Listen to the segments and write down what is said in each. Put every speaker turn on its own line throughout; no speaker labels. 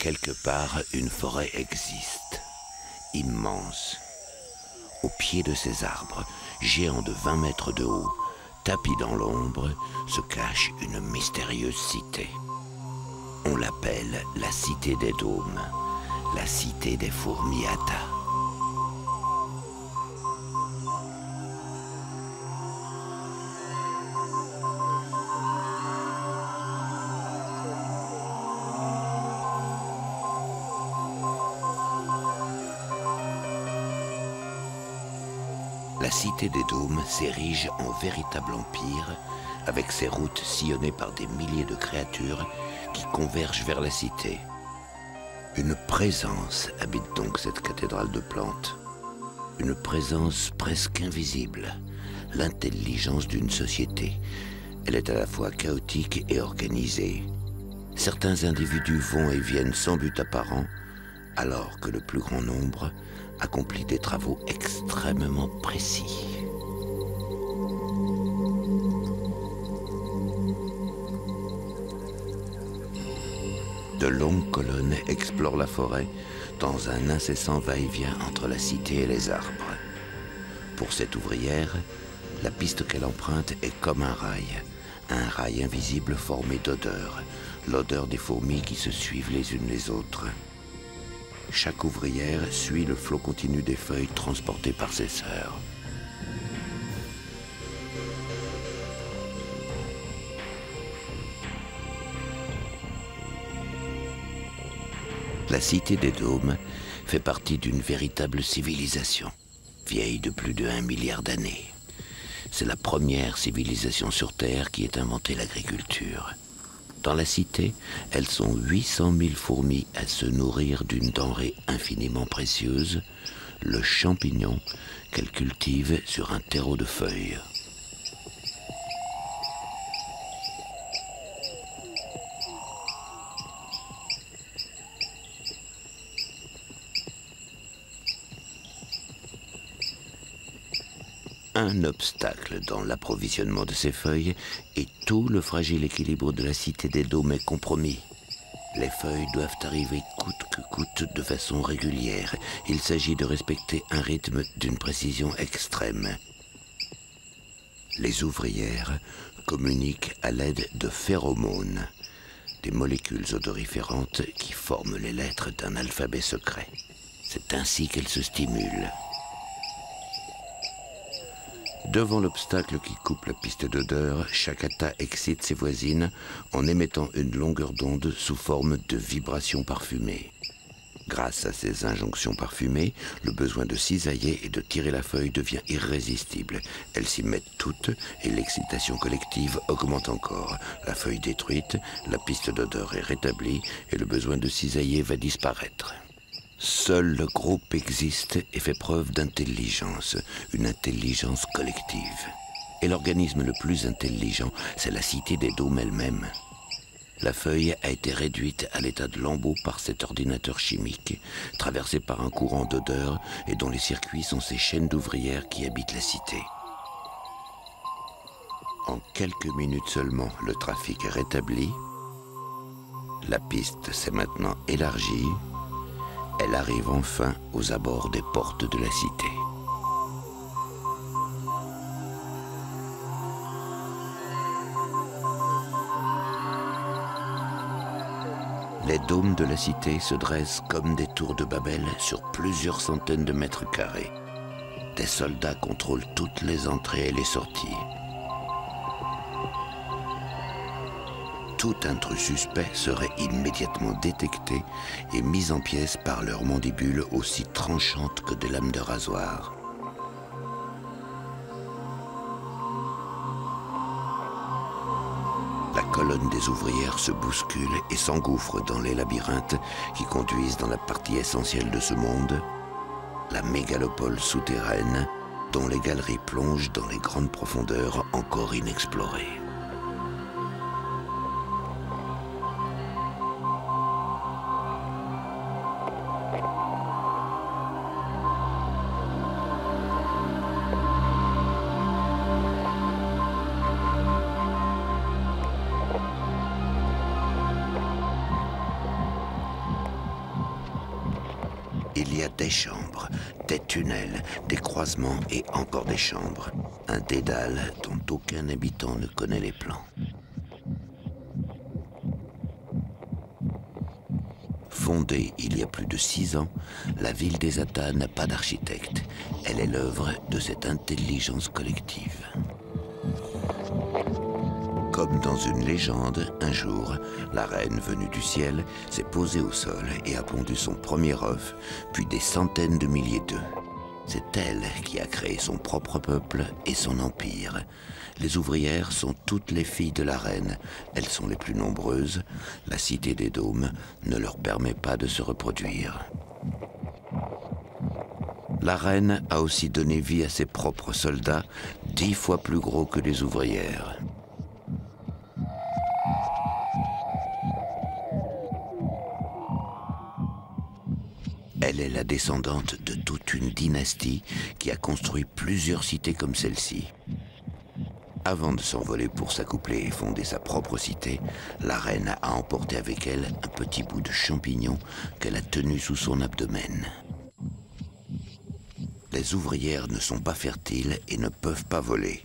Quelque part, une forêt existe, immense. Au pied de ces arbres, géants de 20 mètres de haut, tapis dans l'ombre, se cache une mystérieuse cité. On l'appelle la cité des dômes, la cité des fourmis Ata. La cité des dômes s'érige en véritable empire, avec ses routes sillonnées par des milliers de créatures qui convergent vers la cité. Une présence habite donc cette cathédrale de plantes. Une présence presque invisible, l'intelligence d'une société. Elle est à la fois chaotique et organisée. Certains individus vont et viennent sans but apparent, alors que le plus grand nombre accomplit des travaux extrêmement précis. De longues colonnes explorent la forêt dans un incessant va-et-vient entre la cité et les arbres. Pour cette ouvrière, la piste qu'elle emprunte est comme un rail invisible formé d'odeurs, l'odeur des fourmis qui se suivent les unes les autres. Chaque ouvrière suit le flot continu des feuilles transportées par ses sœurs. La cité des dômes fait partie d'une véritable civilisation, vieille de plus de 1 milliard d'années. C'est la première civilisation sur Terre qui ait inventé l'agriculture. Dans la cité, elles sont 800 000 fourmis à se nourrir d'une denrée infiniment précieuse, le champignon qu'elles cultivent sur un terreau de feuilles. Un obstacle dans l'approvisionnement de ces feuilles et tout le fragile équilibre de la cité des dômes est compromis. Les feuilles doivent arriver coûte que coûte de façon régulière. Il s'agit de respecter un rythme d'une précision extrême. Les ouvrières communiquent à l'aide de phéromones, des molécules odoriférantes qui forment les lettres d'un alphabet secret. C'est ainsi qu'elles se stimulent. Devant l'obstacle qui coupe la piste d'odeur, chaque Ata excite ses voisines en émettant une longueur d'onde sous forme de vibrations parfumées. Grâce à ces injonctions parfumées, le besoin de cisailler et de tirer la feuille devient irrésistible. Elles s'y mettent toutes et l'excitation collective augmente encore. La feuille détruite, la piste d'odeur est rétablie et le besoin de cisailler va disparaître. Seul le groupe existe et fait preuve d'intelligence, une intelligence collective. Et l'organisme le plus intelligent, c'est la cité des dômes elle-même. La feuille a été réduite à l'état de lambeau par cet ordinateur chimique, traversé par un courant d'odeur et dont les circuits sont ces chaînes d'ouvrières qui habitent la cité. En quelques minutes seulement, le trafic est rétabli. La piste s'est maintenant élargie. Elle arrive enfin aux abords des portes de la cité. Les dômes de la cité se dressent comme des tours de Babel sur plusieurs centaines de mètres carrés. Des soldats contrôlent toutes les entrées et les sorties. Tout intrus suspect serait immédiatement détecté et mis en pièces par leurs mandibules aussi tranchantes que des lames de rasoir. La colonne des ouvrières se bouscule et s'engouffre dans les labyrinthes qui conduisent dans la partie essentielle de ce monde, la mégalopole souterraine, dont les galeries plongent dans les grandes profondeurs encore inexplorées. y a des chambres, des tunnels, des croisements et encore des chambres. Un dédale dont aucun habitant ne connaît les plans. Fondée il y a plus de 6 ans, la ville des Ata n'a pas d'architecte. Elle est l'œuvre de cette intelligence collective. Comme dans une légende, un jour, la reine venue du ciel s'est posée au sol et a pondu son premier œuf, puis des centaines de milliers d'œufs. C'est elle qui a créé son propre peuple et son empire. Les ouvrières sont toutes les filles de la reine. Elles sont les plus nombreuses. La cité des dômes ne leur permet pas de se reproduire. La reine a aussi donné vie à ses propres soldats, 10 fois plus gros que les ouvrières. Elle est la descendante de toute une dynastie qui a construit plusieurs cités comme celle-ci. Avant de s'envoler pour s'accoupler et fonder sa propre cité, la reine a emporté avec elle un petit bout de champignon qu'elle a tenu sous son abdomen. Les ouvrières ne sont pas fertiles et ne peuvent pas voler.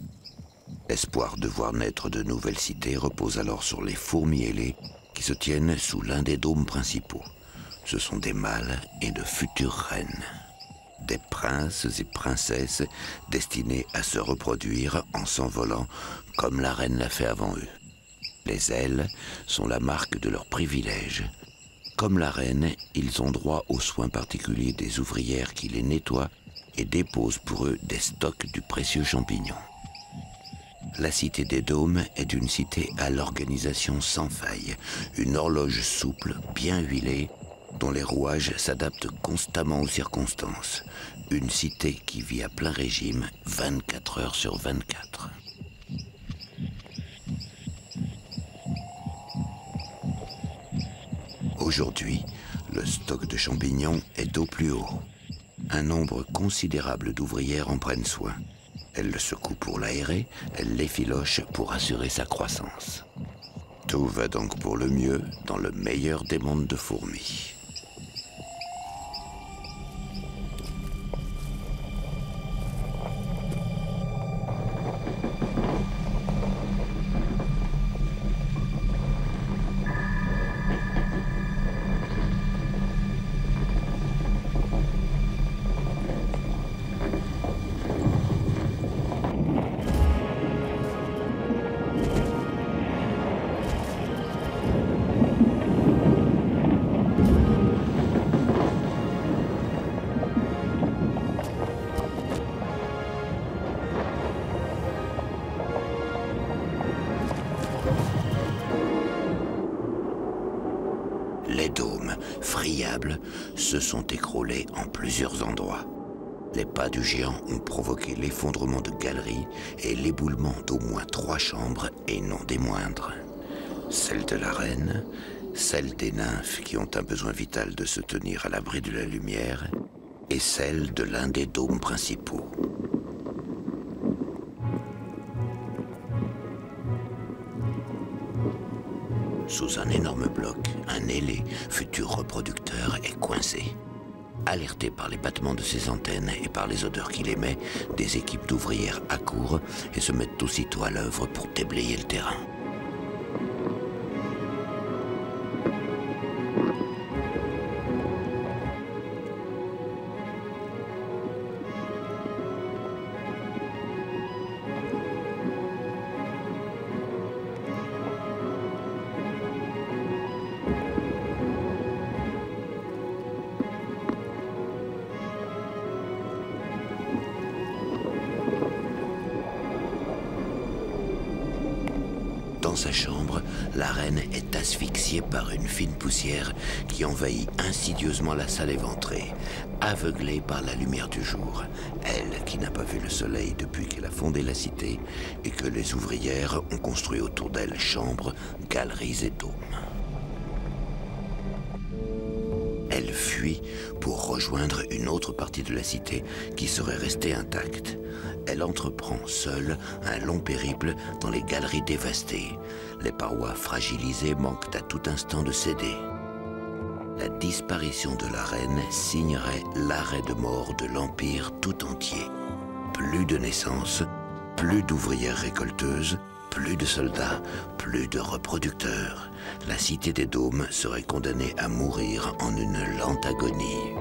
L'espoir de voir naître de nouvelles cités repose alors sur les fourmis ailées qui se tiennent sous l'un des dômes principaux. Ce sont des mâles et de futures reines. Des princes et princesses destinés à se reproduire en s'envolant comme la reine l'a fait avant eux. Les ailes sont la marque de leur privilège. Comme la reine, ils ont droit aux soins particuliers des ouvrières qui les nettoient et déposent pour eux des stocks du précieux champignon. La cité des dômes est une cité à l'organisation sans faille, une horloge souple, bien huilée, dont les rouages s'adaptent constamment aux circonstances. Une cité qui vit à plein régime, 24 heures sur 24. Aujourd'hui, le stock de champignons est au plus haut. Un nombre considérable d'ouvrières en prennent soin. Elles le secouent pour l'aérer, elles l'effilochent pour assurer sa croissance. Tout va donc pour le mieux dans le meilleur des mondes de fourmis. Les dômes, friables, se sont écroulés en plusieurs endroits. Les pas du géant ont provoqué l'effondrement de galeries et l'éboulement d'au moins 3 chambres, et non des moindres. Celle de la reine, celle des nymphes qui ont un besoin vital de se tenir à l'abri de la lumière, et celle de l'un des dômes principaux. Sous un énorme bloc, un ailé, futur reproducteur, est coincé. Alertés par les battements de ses antennes et par les odeurs qu'il émet, des équipes d'ouvrières accourent et se mettent aussitôt à l'œuvre pour déblayer le terrain. Dans sa chambre, la reine est asphyxiée par une fine poussière qui envahit insidieusement la salle éventrée, aveuglée par la lumière du jour. Elle qui n'a pas vu le soleil depuis qu'elle a fondé la cité et que les ouvrières ont construit autour d'elle chambres, galeries et dômes. Elle fuit pour rejoindre une autre partie de la cité qui serait restée intacte. Elle entreprend seule un long périple dans les galeries dévastées. Les parois fragilisées manquent à tout instant de céder. la disparition de la reine signerait l'arrêt de mort de l'Empire tout entier. Plus de naissances, plus d'ouvrières récolteuses, plus de soldats, plus de reproducteurs. La cité des Dômes serait condamnée à mourir en une lente agonie.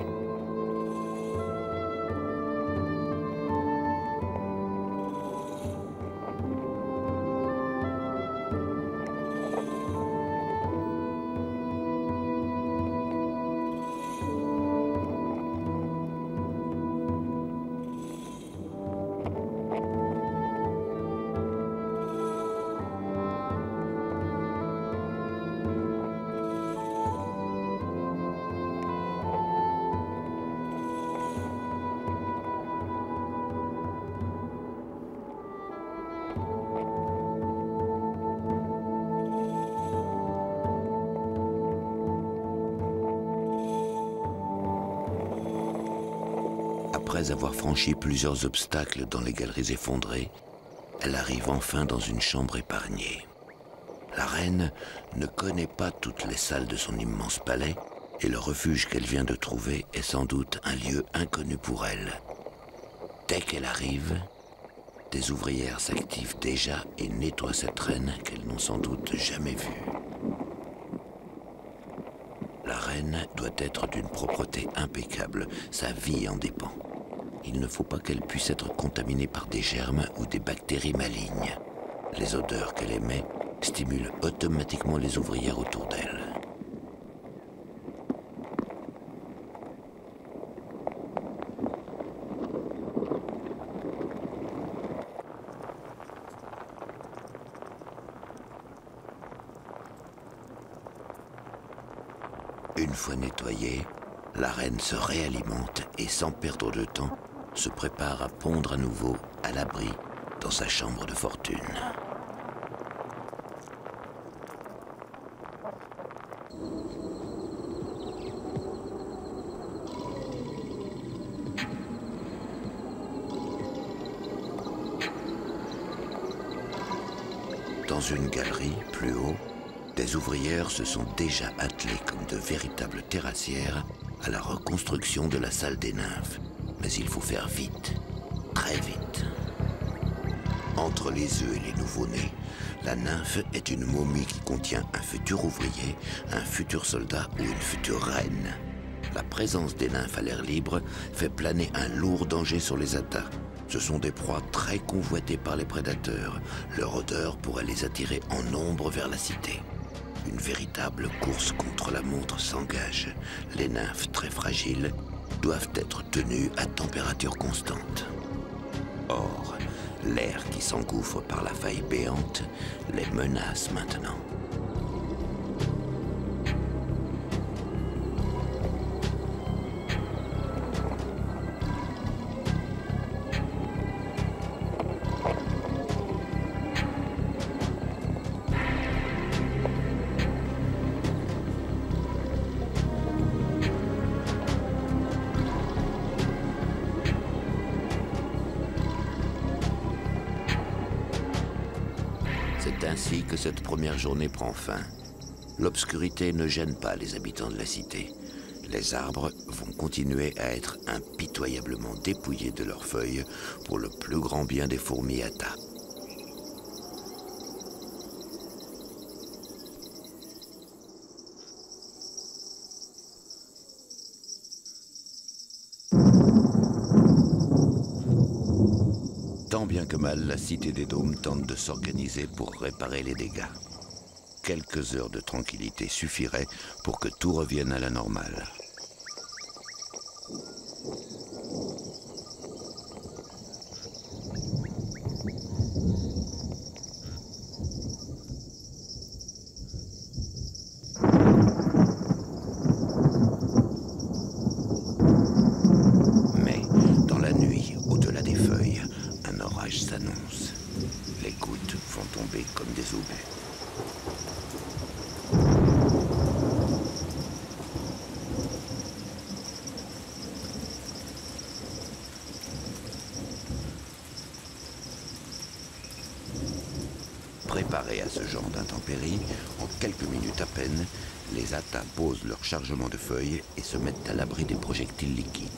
Après avoir franchi plusieurs obstacles dans les galeries effondrées, elle arrive enfin dans une chambre épargnée. La reine ne connaît pas toutes les salles de son immense palais et le refuge qu'elle vient de trouver est sans doute un lieu inconnu pour elle. Dès qu'elle arrive, des ouvrières s'activent déjà et nettoient cette reine qu'elles n'ont sans doute jamais vue. La reine doit être d'une propreté impeccable, sa vie en dépend. Il ne faut pas qu'elle puisse être contaminée par des germes ou des bactéries malignes. Les odeurs qu'elle émet stimulent automatiquement les ouvrières autour d'elle. Une fois nettoyée, la reine se réalimente et sans perdre de temps, se prépare à pondre à nouveau à l'abri dans sa chambre de fortune. Dans une galerie, plus haut, des ouvrières se sont déjà attelées comme de véritables terrassières à la reconstruction de la salle des nymphes. Mais il faut faire vite, très vite. Entre les œufs et les nouveau-nés, la nymphe est une momie qui contient un futur ouvrier, un futur soldat ou une future reine. La présence des nymphes à l'air libre fait planer un lourd danger sur les Atas. Ce sont des proies très convoitées par les prédateurs. Leur odeur pourrait les attirer en nombre vers la cité. Une véritable course contre la montre s'engage. Les nymphes très fragiles doivent être tenues à température constante. Or, l'air qui s'engouffre par la faille béante les menace maintenant. C'est ainsi que cette première journée prend fin. L'obscurité ne gêne pas les habitants de la cité. Les arbres vont continuer à être impitoyablement dépouillés de leurs feuilles pour le plus grand bien des fourmis Atas. Tant bien que mal, la cité des Dômes tente de s'organiser pour réparer les dégâts. Quelques heures de tranquillité suffiraient pour que tout revienne à la normale. Mais, dans la nuit, au-delà des feuilles, un orage s'annonce. Les gouttes vont tomber comme des obus. Préparés à ce genre d'intempéries, en quelques minutes à peine, les Atas posent leur chargement de feuilles et se mettent à l'abri des projectiles liquides.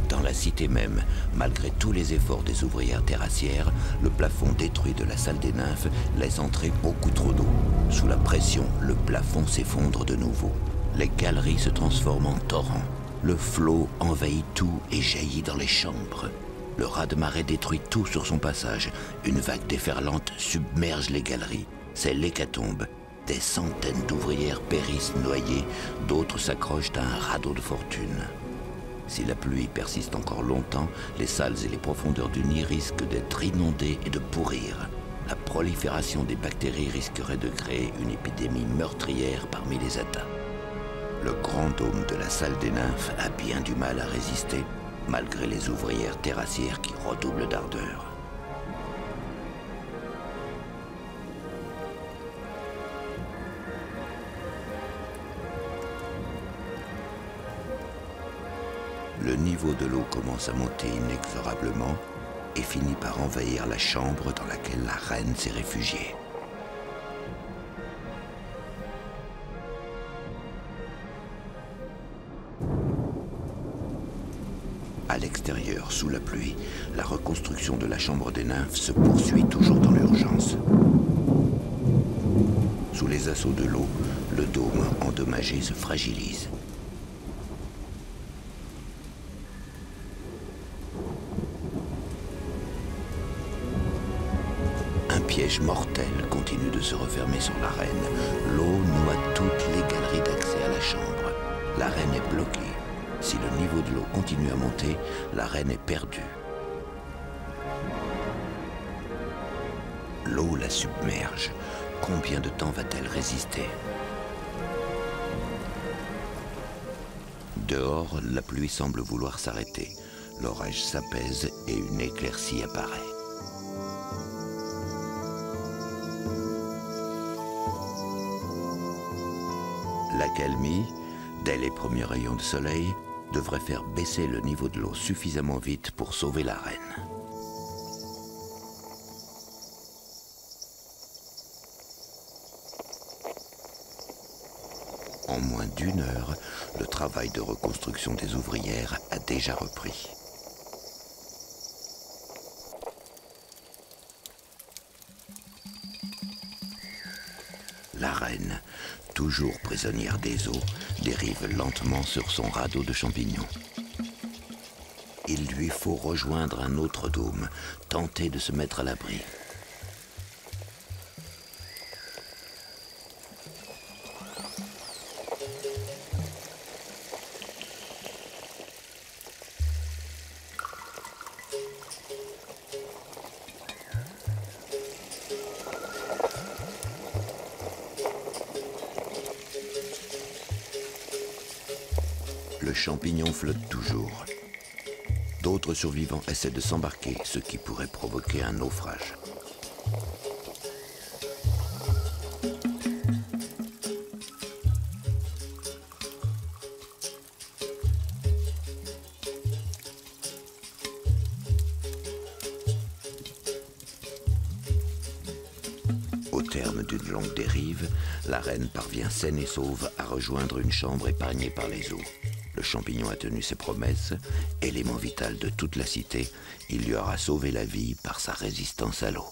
Dans la cité même, malgré tous les efforts des ouvrières terrassières, le plafond détruit de la salle des nymphes laisse entrer beaucoup trop d'eau. Sous la pression, le plafond s'effondre de nouveau. Les galeries se transforment en torrents. Le flot envahit tout et jaillit dans les chambres. Le raz-de-marée détruit tout sur son passage. Une vague déferlante submerge les galeries. C'est l'hécatombe. Des centaines d'ouvrières périssent noyées, d'autres s'accrochent à un radeau de fortune. Si la pluie persiste encore longtemps, les salles et les profondeurs du nid risquent d'être inondées et de pourrir. La prolifération des bactéries risquerait de créer une épidémie meurtrière parmi les Atas. Le grand dôme de la salle des nymphes a bien du mal à résister, malgré les ouvrières terrassières qui redoublent d'ardeur. Le niveau de l'eau commence à monter inexorablement et finit par envahir la chambre dans laquelle la reine s'est réfugiée. À l'extérieur, sous la pluie, la reconstruction de la chambre des nymphes se poursuit toujours dans l'urgence. Sous les assauts de l'eau, le dôme endommagé se fragilise. Un piège mortel continue de se refermer sur la reine. L'eau noie toutes les galeries d'accès à la chambre. La reine est bloquée. Si le niveau de l'eau continue à monter, la reine est perdue. L'eau la submerge. Combien de temps va-t-elle résister? Dehors, la pluie semble vouloir s'arrêter. L'orage s'apaise et une éclaircie apparaît. L'accalmie, dès les premiers rayons de soleil, devrait faire baisser le niveau de l'eau suffisamment vite pour sauver la reine. En moins d'une heure, le travail de reconstruction des ouvrières a déjà repris. La reine, toujours prisonnière des eaux, dérive lentement sur son radeau de champignons. Il lui faut rejoindre un autre dôme, tenter de se mettre à l'abri. Le champignon flotte toujours. D'autres survivants essaient de s'embarquer, ce qui pourrait provoquer un naufrage. Au terme d'une longue dérive, la reine parvient saine et sauve à rejoindre une chambre épargnée par les eaux. Le champignon a tenu ses promesses, élément vital de toute la cité, il lui aura sauvé la vie par sa résistance à l'eau.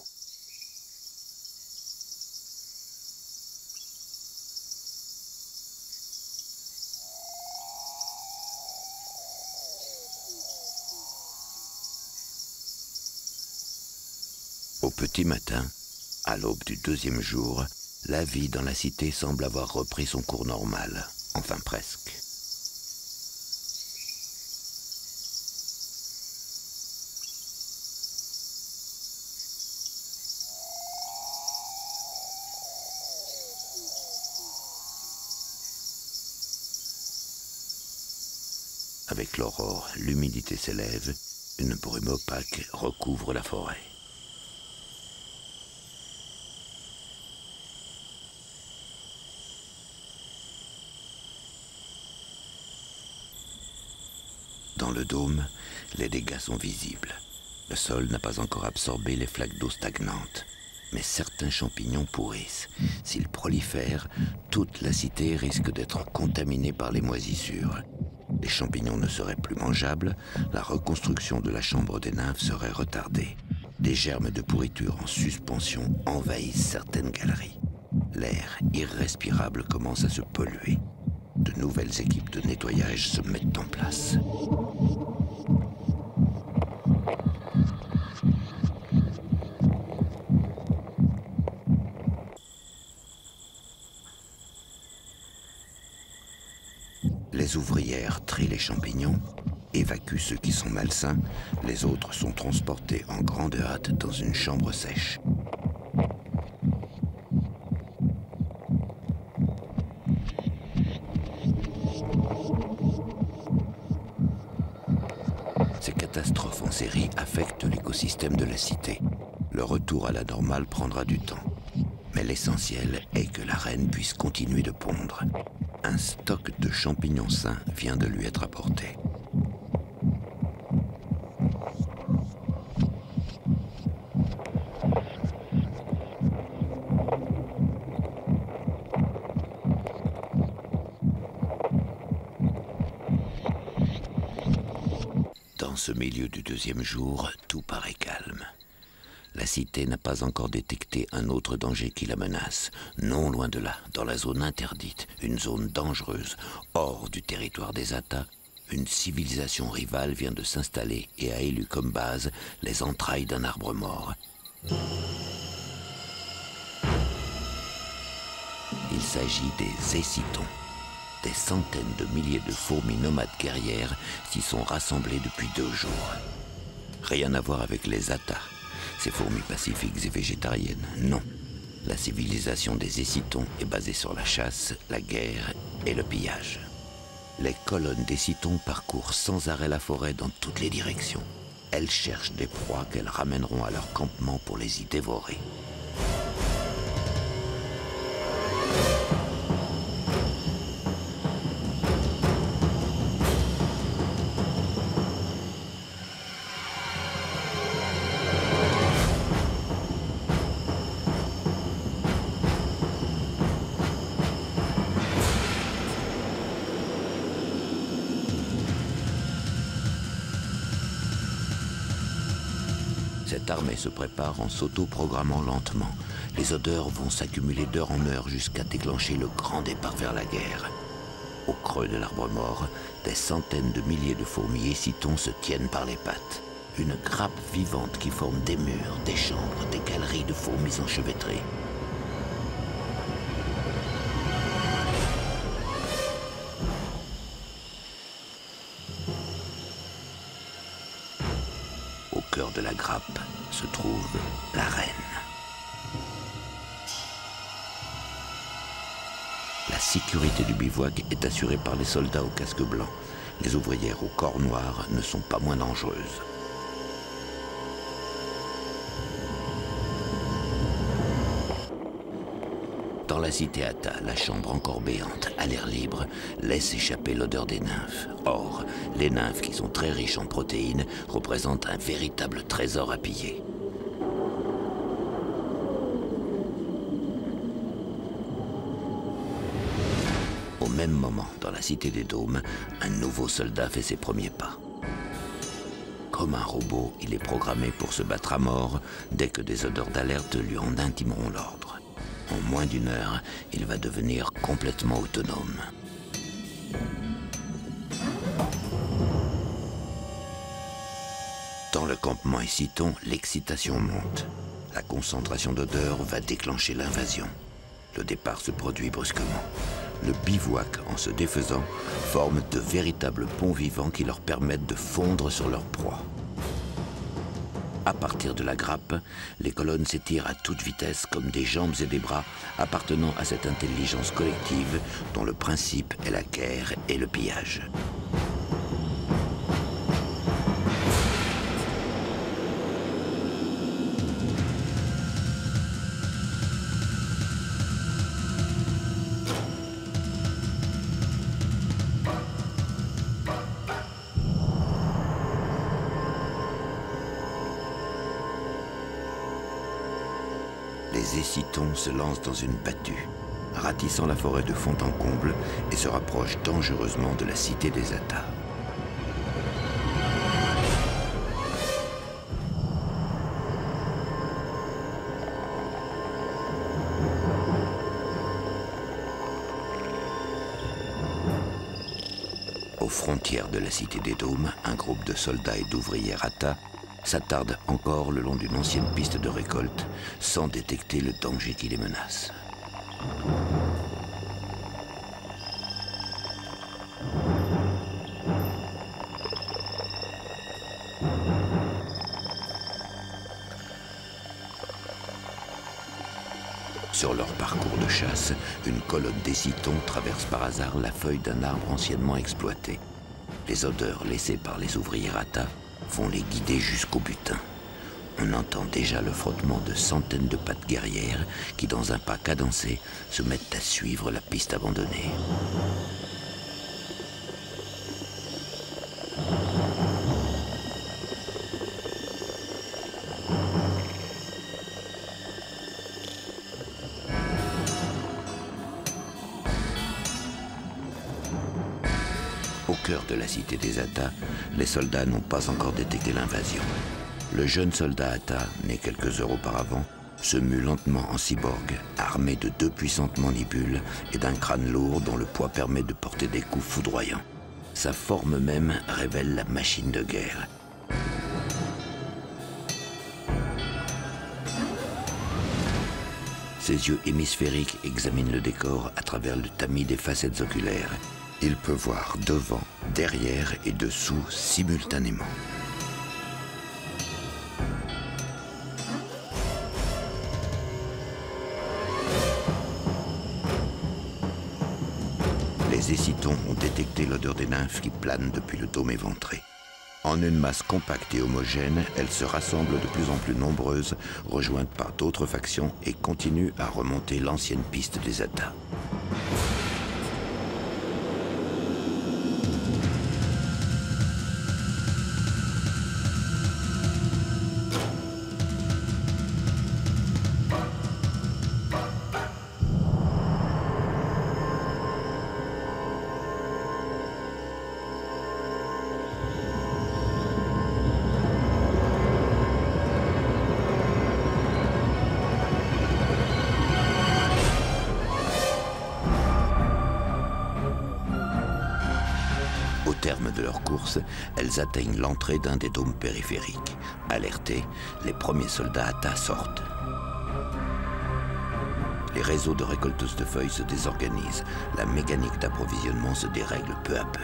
Au petit matin, à l'aube du deuxième jour, la vie dans la cité semble avoir repris son cours normal, enfin presque. Avec l'aurore, l'humidité s'élève, une brume opaque recouvre la forêt. Dans le dôme, les dégâts sont visibles. Le sol n'a pas encore absorbé les flaques d'eau stagnantes. Mais certains champignons pourrissent. S'ils prolifèrent, toute la cité risque d'être contaminée par les moisissures. Les champignons ne seraient plus mangeables, la reconstruction de la chambre des nymphes serait retardée. Des germes de pourriture en suspension envahissent certaines galeries. L'air irrespirable commence à se polluer. De nouvelles équipes de nettoyage se mettent en place. Les ouvrières trient les champignons, évacuent ceux qui sont malsains, les autres sont transportés en grande hâte dans une chambre sèche. Ces catastrophes en série affectent l'écosystème de la cité. Le retour à la normale prendra du temps. Mais l'essentiel est que la reine puisse continuer de pondre. Un stock de champignons sains vient de lui être apporté. Dans ce milieu du deuxième jour, tout paraît calme. La cité n'a pas encore détecté un autre danger qui la menace. Non loin de là, dans la zone interdite, une zone dangereuse, hors du territoire des Atta, une civilisation rivale vient de s'installer et a élu comme base les entrailles d'un arbre mort. Il s'agit des Essitons. Des centaines de milliers de fourmis nomades guerrières s'y sont rassemblées depuis 2 jours. Rien à voir avec les Atta. Ces fourmis pacifiques et végétariennes, non. La civilisation des Essitons est basée sur la chasse, la guerre et le pillage. Les colonnes d'Essitons parcourent sans arrêt la forêt dans toutes les directions. Elles cherchent des proies qu'elles ramèneront à leur campement pour les y dévorer. Cette armée se prépare en s'auto-programmant lentement. Les odeurs vont s'accumuler d'heure en heure jusqu'à déclencher le grand départ vers la guerre. Au creux de l'arbre mort, des centaines de milliers de fourmis Essitons se tiennent par les pattes. Une grappe vivante qui forme des murs, des chambres, des galeries de fourmis enchevêtrées. Au cœur de la grappe se trouve la reine. La sécurité du bivouac est assurée par les soldats au casque blanc. Les ouvrières au corps noir ne sont pas moins dangereuses. Dans la cité Atta, la chambre encore béante, à l'air libre, laisse échapper l'odeur des nymphes. Or, les nymphes, qui sont très riches en protéines, représentent un véritable trésor à piller. Au même moment, dans la cité des Dômes, un nouveau soldat fait ses premiers pas. Comme un robot, il est programmé pour se battre à mort dès que des odeurs d'alerte lui en intimeront l'ordre. En moins d'1 heure, il va devenir complètement autonome. Dans le campement Essiton, l'excitation monte. La concentration d'odeurs va déclencher l'invasion. Le départ se produit brusquement. Le bivouac, en se défaisant, forme de véritables ponts vivants qui leur permettent de fondre sur leur proie. À partir de la grappe, les colonnes s'étirent à toute vitesse comme des jambes et des bras appartenant à cette intelligence collective dont le principe est la guerre et le pillage. les Essitons se lancent dans une battue, ratissant la forêt de fond en comble et se rapprochent dangereusement de la cité des Atas. Aux frontières de la cité des Dômes, un groupe de soldats et d'ouvriers Atas s'attarde encore le long d'une ancienne piste de récolte, sans détecter le danger qui les menace. Sur leur parcours de chasse, une colonne d'Essitons traverse par hasard la feuille d'un arbre anciennement exploité. Les odeurs laissées par les ouvriers Atas vont les guider jusqu'au butin. On entend déjà le frottement de centaines de pattes guerrières qui, dans un pas cadencé, se mettent à suivre la piste abandonnée. Au cœur de la cité des Atas, les soldats n'ont pas encore détecté l'invasion. Le jeune soldat Ata, né quelques heures auparavant, se mue lentement en cyborg, armé de 2 puissantes mandibules et d'un crâne lourd dont le poids permet de porter des coups foudroyants. Sa forme même révèle la machine de guerre. Ses yeux hémisphériques examinent le décor à travers le tamis des facettes oculaires. Il peut voir devant, derrière et dessous simultanément. Les Essitons ont détecté l'odeur des nymphes qui planent depuis le dôme éventré. En une masse compacte et homogène, elles se rassemblent de plus en plus nombreuses, rejointes par d'autres factions et continuent à remonter l'ancienne piste des Atas. Au terme de leur course, elles atteignent l'entrée d'un des dômes périphériques. Alertés, les premiers soldats Atas sortent. Les réseaux de récolteuses de feuilles se désorganisent. La mécanique d'approvisionnement se dérègle peu à peu.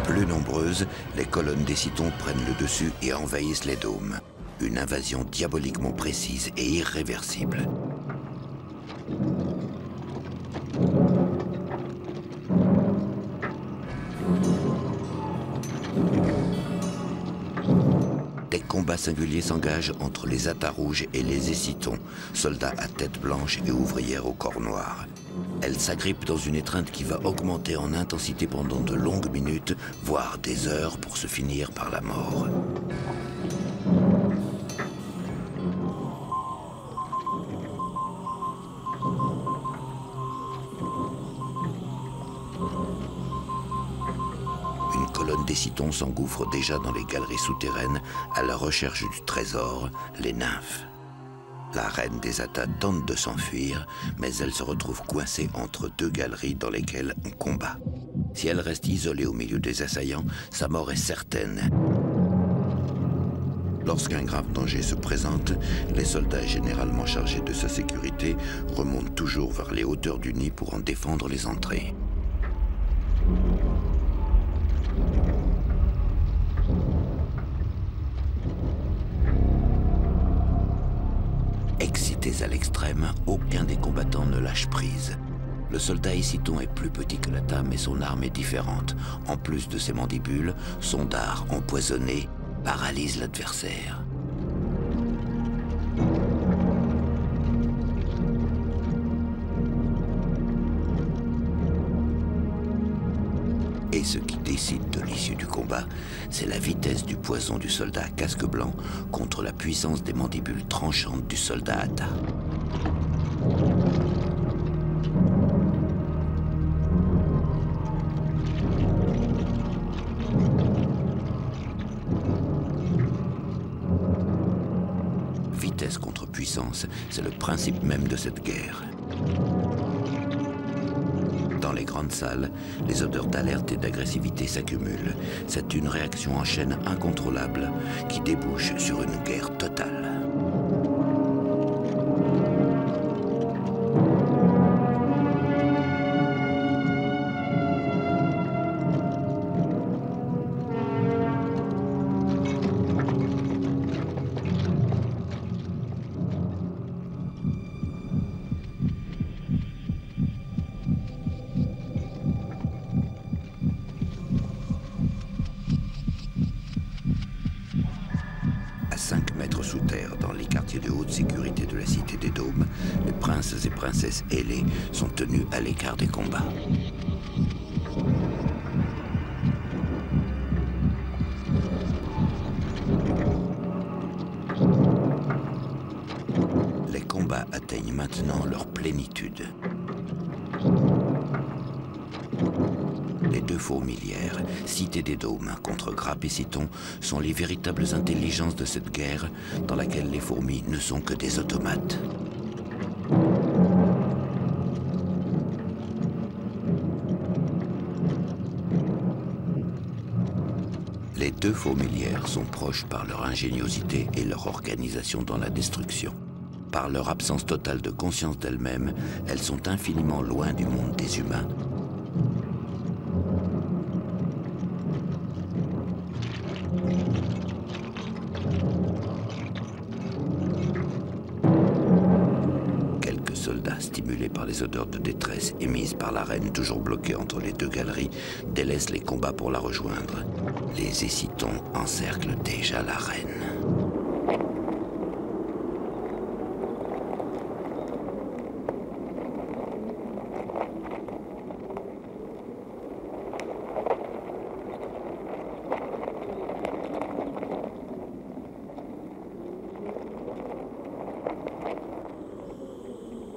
Plus nombreuses, les colonnes d'Essitons prennent le dessus et envahissent les dômes. Une invasion diaboliquement précise et irréversible. Des combats singuliers s'engagent entre les Atas rouges et les Essitons, soldats à tête blanche et ouvrières au corps noir. Elles s'agrippent dans une étreinte qui va augmenter en intensité pendant de longues minutes, voire des heures pour se finir par la mort. Une colonne d'Essitons s'engouffre déjà dans les galeries souterraines à la recherche du trésor, les nymphes. La reine des Atas tente de s'enfuir, mais elle se retrouve coincée entre 2 galeries dans lesquelles on combat. Si elle reste isolée au milieu des assaillants, sa mort est certaine. Lorsqu'un grave danger se présente, les soldats généralement chargés de sa sécurité remontent toujours vers les hauteurs du nid pour en défendre les entrées. Excités à l'extrême, aucun des combattants ne lâche prise. Le soldat Essiton est plus petit que l'Ata, mais son arme est différente. En plus de ses mandibules, son dard empoisonné paralyse l'adversaire. Et ce qui décide de l'issue du combat, c'est la vitesse du poison du soldat casque blanc contre la puissance des mandibules tranchantes du soldat Hata. Vitesse contre puissance, c'est le principe même de cette guerre. Dans les grandes salles, les odeurs d'alerte et d'agressivité s'accumulent. C'est une réaction en chaîne incontrôlable qui débouche sur une guerre totale. À 5 mètres sous terre, dans les quartiers de haute sécurité de la Cité des Dômes, les princes et princesses ailés sont tenus à l'écart des combats. Les combats atteignent maintenant leur plénitude. Les deux fourmilières, Cité des Dômes contre Grappe et Citon, sont les véritables intelligences de cette guerre dans laquelle les fourmis ne sont que des automates. Les deux fourmilières sont proches par leur ingéniosité et leur organisation dans la destruction. Par leur absence totale de conscience d'elles-mêmes, elles sont infiniment loin du monde des humains. Quelques soldats, stimulés par les odeurs de détresse émises par la reine toujours bloquée entre les deux galeries, délaissent les combats pour la rejoindre. Les Essitons encerclent déjà la reine.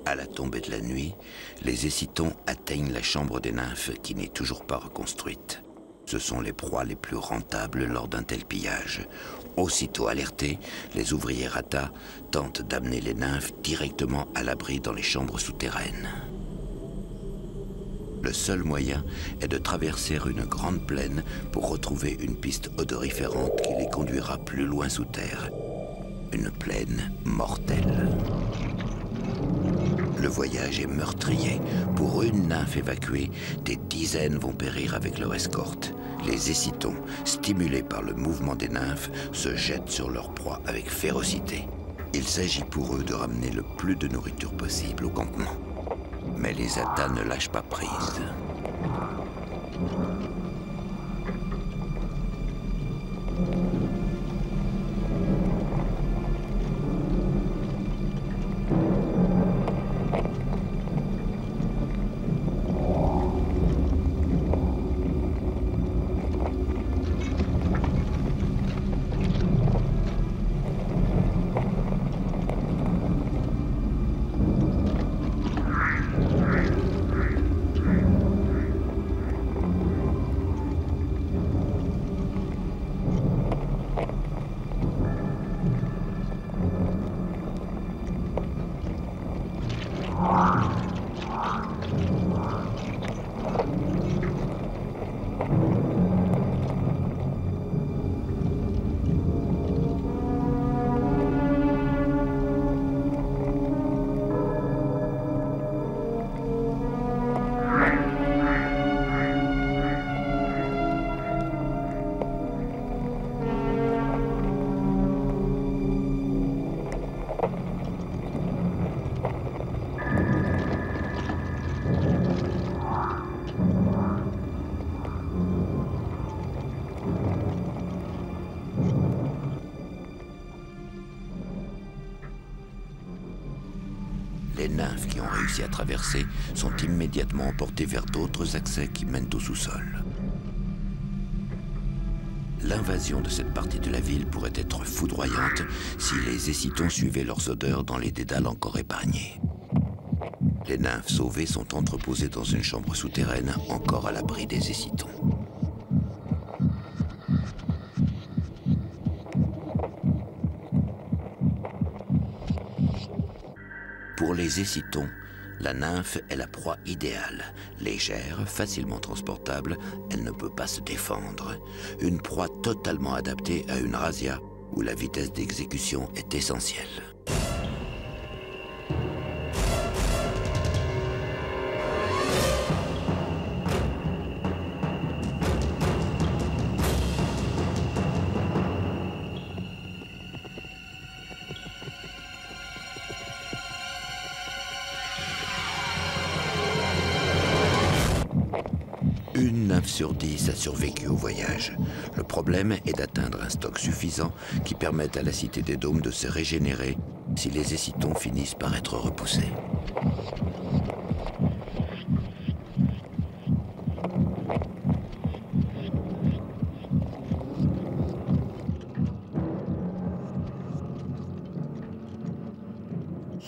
À la tombée de la nuit, les Essitons atteignent la chambre des nymphes qui n'est toujours pas reconstruite. Ce sont les proies les plus rentables lors d'un tel pillage. Aussitôt alertés, les ouvriers Hata tentent d'amener les nymphes directement à l'abri dans les chambres souterraines. Le seul moyen est de traverser une grande plaine pour retrouver une piste odoriférante qui les conduira plus loin sous terre. Une plaine mortelle. Le voyage est meurtrier. Pour une nymphe évacuée, des dizaines vont périr avec leur escorte. Les Essitons, stimulés par le mouvement des nymphes, se jettent sur leur proie avec férocité. Il s'agit pour eux de ramener le plus de nourriture possible au campement. Mais les Hata ne lâchent pas prise. Les nymphes qui ont réussi à traverser sont immédiatement emportées vers d'autres accès qui mènent au sous-sol. L'invasion de cette partie de la ville pourrait être foudroyante si les Essitons suivaient leurs odeurs dans les dédales encore épargnés. Les nymphes sauvées sont entreposées dans une chambre souterraine encore à l'abri des Essitons. Pour les Essitons, la nymphe est la proie idéale. Légère, facilement transportable, elle ne peut pas se défendre. Une proie totalement adaptée à une razzia où la vitesse d'exécution est essentielle. Une nymphe sur 10 a survécu au voyage. Le problème est d'atteindre un stock suffisant qui permette à la Cité des Dômes de se régénérer si les Essitons finissent par être repoussés.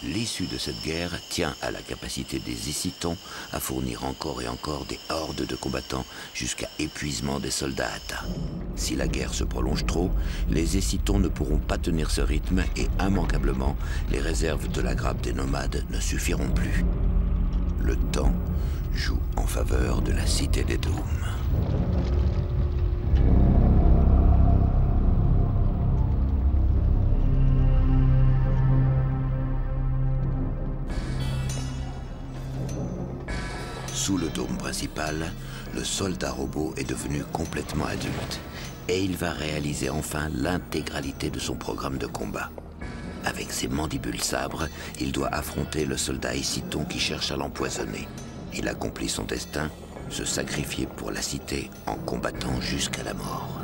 L'issue de cette guerre tient à la capacité des Essitons à fournir encore et encore des hordes de combattants jusqu'à épuisement des soldats Hata. Si la guerre se prolonge trop, les Essitons ne pourront pas tenir ce rythme et immanquablement, les réserves de la grappe des nomades ne suffiront plus. Le temps joue en faveur de la Cité des Dômes. Sous le dôme principal, le soldat robot est devenu complètement adulte et il va réaliser enfin l'intégralité de son programme de combat. Avec ses mandibules sabres, il doit affronter le soldat Essiton qui cherche à l'empoisonner. Il accomplit son destin, se sacrifier pour la cité en combattant jusqu'à la mort.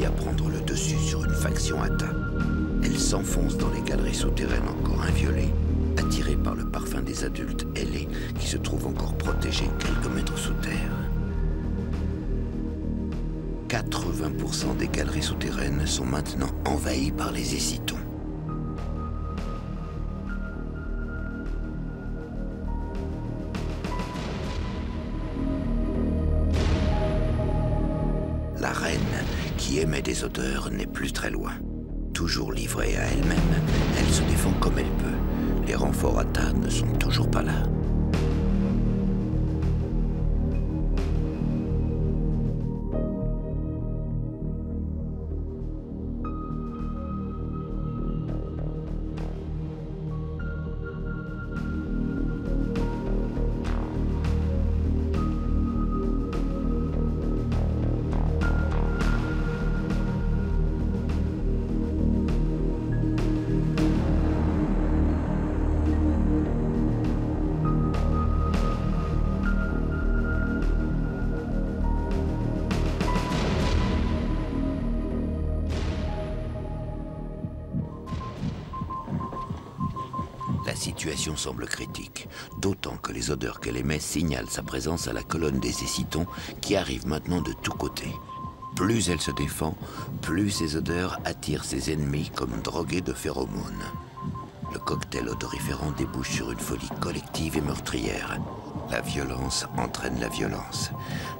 À prendre le dessus sur une faction Hata. Elle s'enfonce dans les galeries souterraines encore inviolées, attirée par le parfum des adultes ailés qui se trouvent encore protégés quelques mètres sous terre. 80% des galeries souterraines sont maintenant envahies par les Essitons. La reine, qui émet des odeurs, n'est plus très loin. Toujours livrée à elle-même, elle se défend comme elle peut. Les renforts Hata ne sont toujours pas là. La situation semble critique, d'autant que les odeurs qu'elle émet signalent sa présence à la colonne des Essitons qui arrive maintenant de tous côtés. Plus elle se défend, plus ces odeurs attirent ses ennemis comme drogués de phéromones. Le cocktail odoriférant débouche sur une folie collective et meurtrière. La violence entraîne la violence.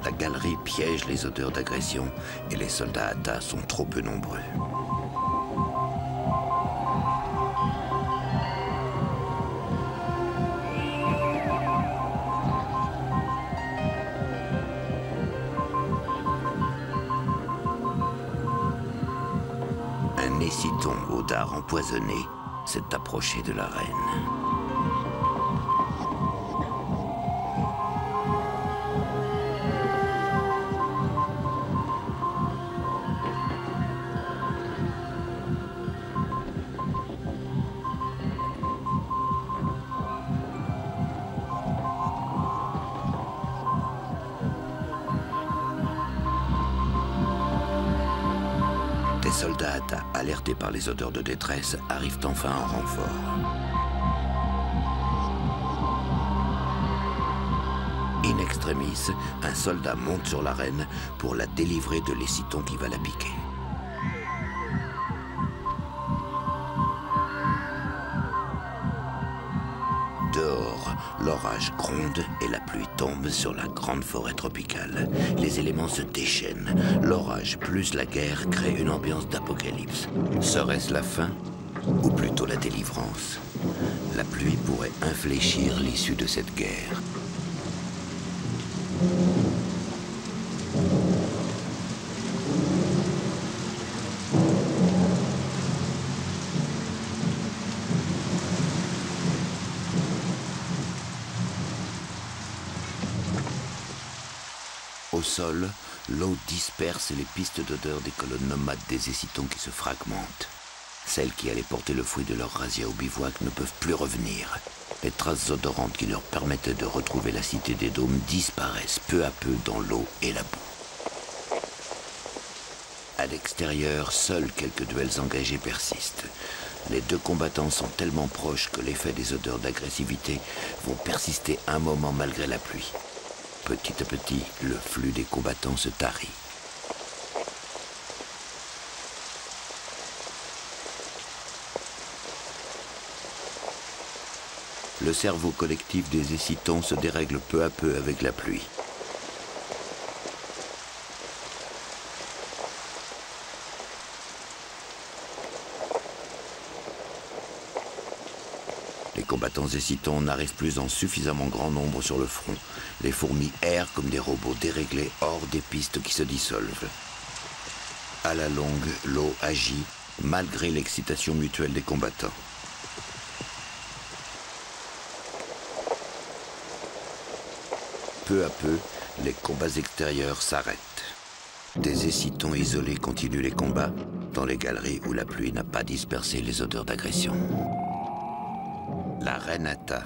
La galerie piège les odeurs d'agression et les soldats Hata sont trop peu nombreux. Un Essiton au dard empoisonné s'est approché de la reine. Des soldats Hata, alertés par les odeurs de détresse, arrivent enfin en renfort. In extremis, un soldat monte sur la reine pour la délivrer de l'Essiton qui va la piquer. Dehors, l'orage gronde et la pluie tombe sur la grande forêt tropicale. Les éléments se déchaînent. L'orage plus la guerre crée une ambiance d'apocalypse. Serait-ce la fin ou plutôt la délivrance? La pluie pourrait infléchir l'issue de cette guerre. Au sol, l'eau disperse les pistes d'odeur des colonnes nomades des Essitons qui se fragmentent. Celles qui allaient porter le fruit de leur razzia au bivouac ne peuvent plus revenir. Les traces odorantes qui leur permettaient de retrouver la cité des dômes disparaissent peu à peu dans l'eau et la boue. À l'extérieur, seuls quelques duels engagés persistent. Les deux combattants sont tellement proches que l'effet des odeurs d'agressivité vont persister un moment malgré la pluie. Petit à petit, le flux des combattants se tarit. Le cerveau collectif des Essitons se dérègle peu à peu avec la pluie. Les combattants Essitons n'arrivent plus en suffisamment grand nombre sur le front. Les fourmis errent comme des robots déréglés hors des pistes qui se dissolvent. À la longue, l'eau agit malgré l'excitation mutuelle des combattants. Peu à peu, les combats extérieurs s'arrêtent. Des Essitons isolés continuent les combats dans les galeries où la pluie n'a pas dispersé les odeurs d'agression. La reine Hata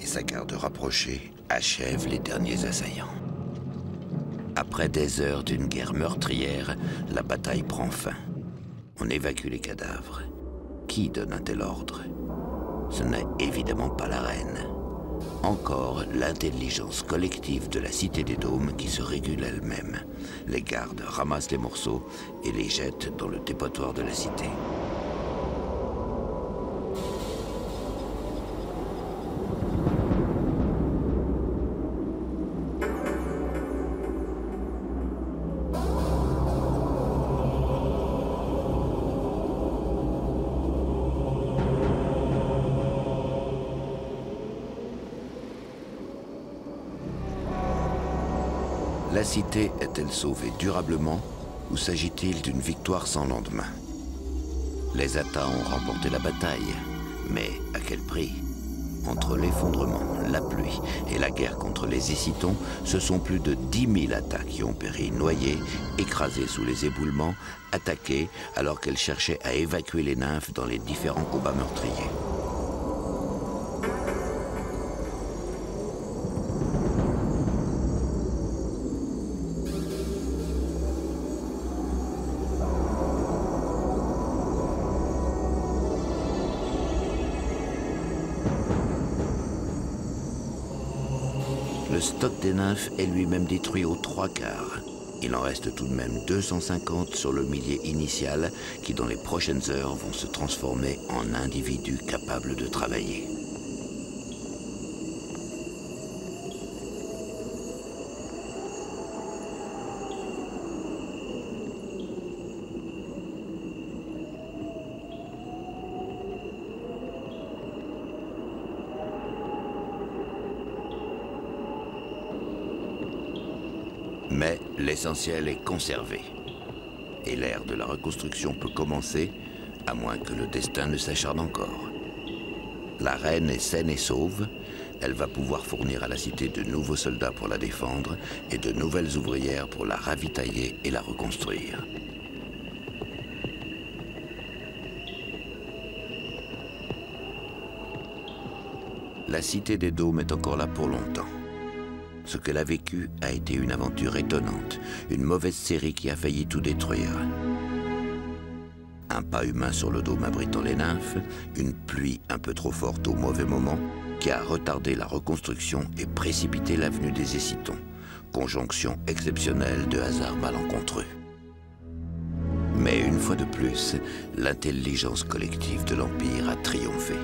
et sa garde rapprochée achèvent les derniers assaillants. Après des heures d'une guerre meurtrière, la bataille prend fin. On évacue les cadavres. Qui donne un tel ordre? Ce n'est évidemment pas la reine. Encore l'intelligence collective de la cité des dômes qui se régule elle-même. Les gardes ramassent les morceaux et les jettent dans le dépotoir de la cité. La cité est-elle sauvée durablement ou s'agit-il d'une victoire sans lendemain? Les Hata ont remporté la bataille, mais à quel prix? Entre l'effondrement, la pluie et la guerre contre les Essitons, ce sont plus de 10 000 Hata qui ont péri noyés, écrasés sous les éboulements, attaqués alors qu'elles cherchaient à évacuer les nymphes dans les différents combats meurtriers. Le stock des nymphes est lui-même détruit aux 3/4. Il en reste tout de même 250 sur le millier initial qui, dans les prochaines heures, vont se transformer en individus capables de travailler. Mais l'essentiel est conservé. Et l'ère de la reconstruction peut commencer, à moins que le destin ne s'acharne encore. La reine est saine et sauve. Elle va pouvoir fournir à la cité de nouveaux soldats pour la défendre et de nouvelles ouvrières pour la ravitailler et la reconstruire. La cité des Dômes est encore là pour longtemps. Ce qu'elle a vécu a été une aventure étonnante, une mauvaise série qui a failli tout détruire. Un pas humain sur le dôme abritant les nymphes, une pluie un peu trop forte au mauvais moment qui a retardé la reconstruction et précipité l'avenue des Essitons, conjonction exceptionnelle de hasards malencontreux. Mais une fois de plus, l'intelligence collective de l'Empire a triomphé.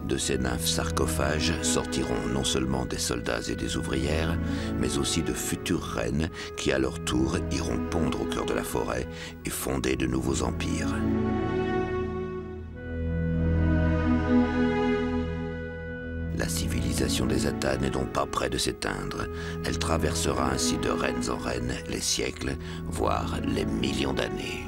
De ces nymphes sarcophages sortiront non seulement des soldats et des ouvrières, mais aussi de futures reines qui, à leur tour, iront pondre au cœur de la forêt et fonder de nouveaux empires. La civilisation des Ata n'est donc pas près de s'éteindre. Elle traversera ainsi de reines en reines les siècles, voire les millions d'années.